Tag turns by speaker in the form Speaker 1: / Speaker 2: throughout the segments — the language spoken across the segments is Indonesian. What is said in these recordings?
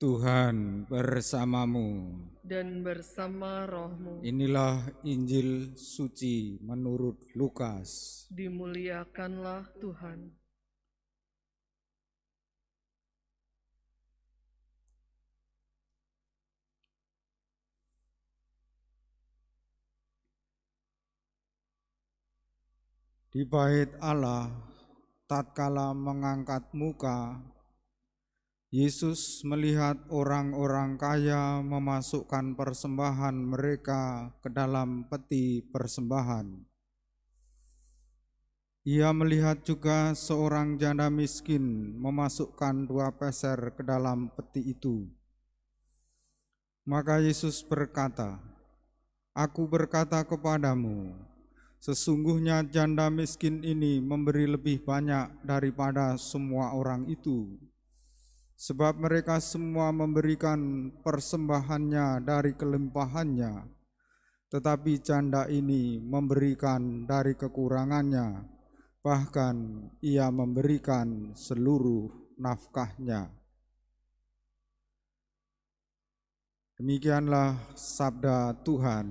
Speaker 1: Tuhan bersamamu.
Speaker 2: Dan bersama rohmu.
Speaker 1: Inilah Injil suci menurut Lukas.
Speaker 2: Dimuliakanlah Tuhan.
Speaker 1: Di bait Allah, tatkala mengangkat muka, Yesus melihat orang-orang kaya memasukkan persembahan mereka ke dalam peti persembahan. Ia melihat juga seorang janda miskin memasukkan 2 peser ke dalam peti itu. Maka Yesus berkata, "Aku berkata kepadamu, sesungguhnya janda miskin ini memberi lebih banyak daripada semua orang itu. Sebab mereka semua memberikan persembahannya dari kelimpahannya, tetapi janda ini memberikan dari kekurangannya, bahkan ia memberikan seluruh nafkahnya." Demikianlah sabda Tuhan.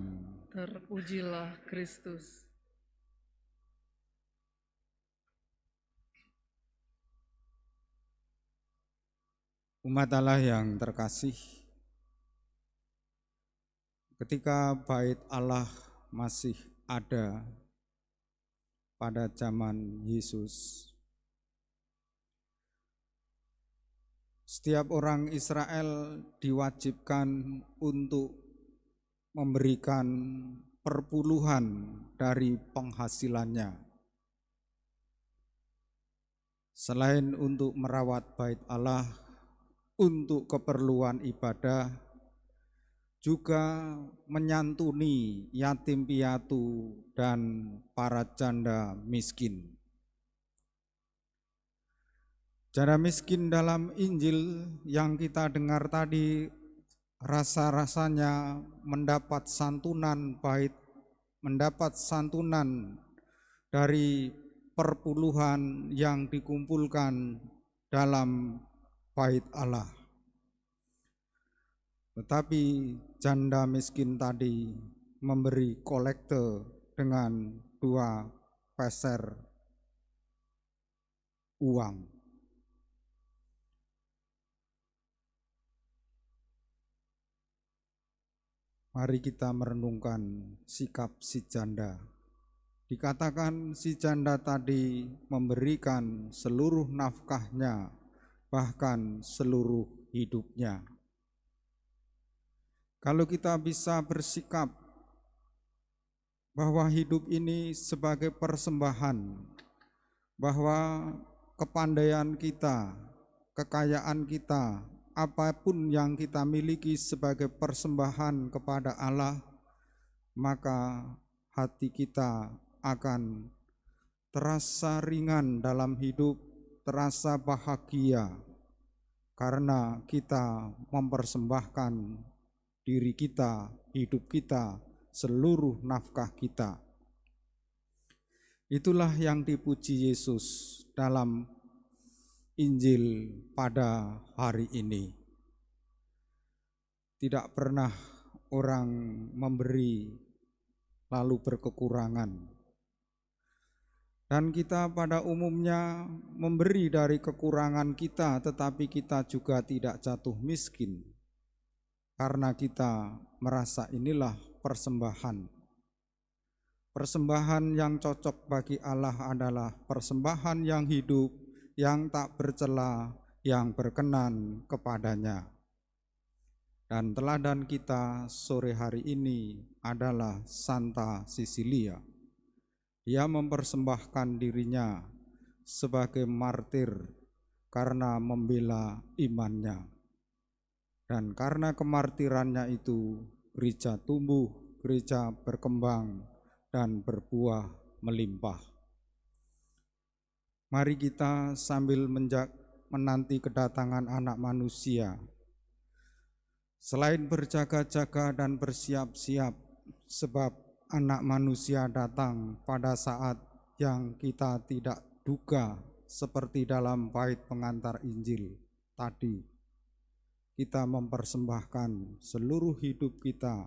Speaker 2: Terpujilah Kristus.
Speaker 1: Umat Allah yang terkasih, ketika bait Allah masih ada pada zaman Yesus, setiap orang Israel diwajibkan untuk memberikan perpuluhan dari penghasilannya. Selain untuk merawat bait Allah, untuk keperluan ibadah, juga menyantuni yatim piatu dan para janda miskin. Janda miskin dalam Injil yang kita dengar tadi rasa-rasanya mendapat santunan dari perpuluhan yang dikumpulkan dalam bait Allah. Tetapi janda miskin tadi memberi kolekte dengan 2 peser uang. Mari kita merenungkan sikap si janda. Dikatakan si janda tadi memberikan seluruh nafkahnya, bahkan seluruh hidupnya. Kalau kita bisa bersikap bahwa hidup ini sebagai persembahan, bahwa kepandaian kita, kekayaan kita, apapun yang kita miliki sebagai persembahan kepada Allah, maka hati kita akan terasa ringan dalam hidup, terasa bahagia, karena kita mempersembahkan diri kita, hidup kita, seluruh nafkah kita. Itulah yang dipuji Yesus dalam Injil pada hari ini. Tidak pernah orang memberi lalu berkekurangan. Dan kita pada umumnya memberi dari kekurangan kita, tetapi kita juga tidak jatuh miskin. Karena kita merasa inilah persembahan. Persembahan yang cocok bagi Allah adalah persembahan yang hidup, yang tak bercela, yang berkenan kepadanya. Dan teladan kita sore hari ini adalah Santa Sisilia. Dia mempersembahkan dirinya sebagai martir karena membela imannya. Dan karena kemartirannya itu, gereja tumbuh, gereja berkembang, dan berbuah melimpah. Mari kita sambil menanti kedatangan Anak Manusia, selain berjaga-jaga dan bersiap-siap, sebab Anak Manusia datang pada saat yang kita tidak duga, seperti dalam bait pengantar Injil tadi. kita mempersembahkan seluruh hidup kita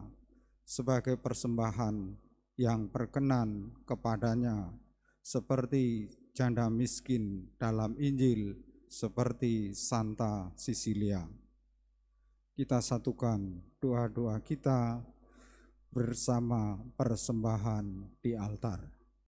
Speaker 1: sebagai persembahan yang berkenan kepadanya, seperti janda miskin dalam Injil, seperti Santa Sisilia. Kita satukan doa-doa kita bersama persembahan di altar.